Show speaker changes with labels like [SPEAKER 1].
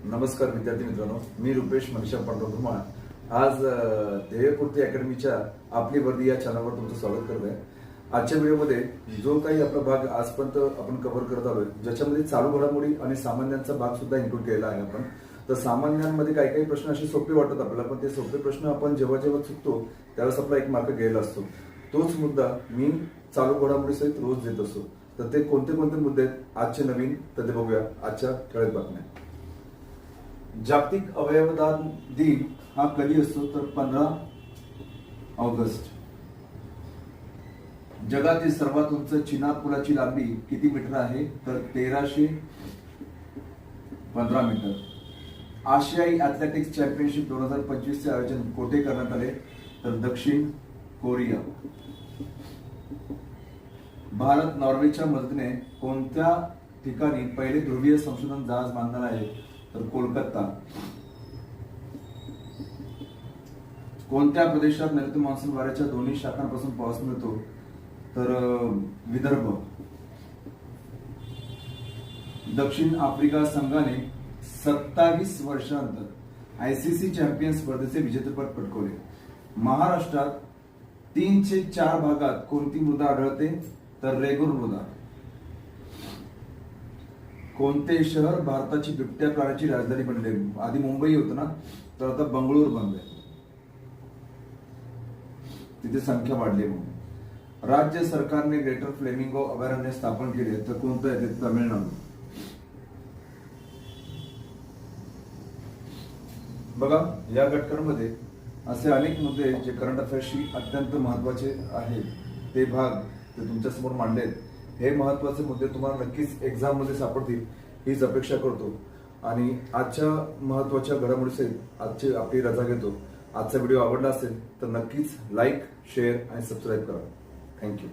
[SPEAKER 1] नमस्कार विद्यार्थी मित्रांनो, मी रुपेश मनीषा पांडुरंग. आज ध्येयपूर्ती अकॅडमीच्या आपली वर्दी या चॅनलवर तुमचं स्वागत करत आहे. आजच्या व्हिडिओमध्ये जो काही आपला भाग आजपर्यंत आपण कव्हर करत आलोय, ज्याच्यामध्ये चालू घडामोडी आणि सामान्यांचा भाग सुद्धा इन्क्लूड केलेला आहे आपण. तर सामान्यांमध्ये काही काही प्रश्न असे सोपे वाटतात आपल्याला, पण ते सोपे प्रश्न आपण जेव्हा जेव्हा चुकतो त्यावेळेस आपला एक मार्क गेलेला असतो. तोच मुद्दा मी चालू घडामोडी सहित रोज देत असतो. तर ते कोणते कोणते मुद्दे आहेत आजचे नवीन, तर ते बघूया आजच्या ठळक बातम्या. जागतिक अवयवदान दिन हा कधी असतो, तर 15 ऑगस्ट. जगातील सर्वात उंच चिनार पुलाची लांबी किती मीटर आहे, तर 1315 मीटर. आशियाई ऍथलेटिक्स चॅम्पियनशिप 2025 चे आयोजन कोठे करण्यात आले, तर दक्षिण कोरिया. भारत नॉर्वेच्या मदतीने कोणत्या ठिकाणी पहिले ध्रुवीय संशोधन जहाज बांधणार आहे, तर कोलकाता. कोणत्या प्रदेशात नैऋत्य मान्सून वाऱ्याच्या दोन्ही शाखांपासून पाऊस मिळतो, तर विदर्भ. दक्षिण आफ्रिका संघाने 27 वर्षांनंतर आयसीसी चॅम्पियन्स स्पर्धेचे विजेतेपद पटकावले. महाराष्ट्रात 3/4 भागात कोणती मृदा आढळते, तर रेगूर मृदा. कोणते शहर भारताची बिबट्या प्राण्याची राजधानी बनले? आधी मुंबई होतं ना, तर आता बंगळूर बनले. तिथे संख्या वाढली म्हणून. राज्य सरकारने ग्रेटर फ्लेमिंगो अभयारण्य स्थापन केले, तर कोणतं आहे ते? तामिळनाडू. बघा, या घटकांमध्ये असे अनेक मुद्दे जे करंट अफेअर्सशी अत्यंत महत्वाचे आहेत, ते भाग ते तुमच्या समोर मांडलेत. हे महत्वाचे मुद्दे तुम्हाला नक्कीच एक्झाम मध्ये सापडतील हीच अपेक्षा करतो. आणि आजच्या महत्वाच्या घडामोडीसहित आजची आपली रजा घेतो. आजचा व्हिडिओ आवडला असेल तर नक्कीच लाईक, शेअर आणि सबस्क्राईब करा. थँक्यू.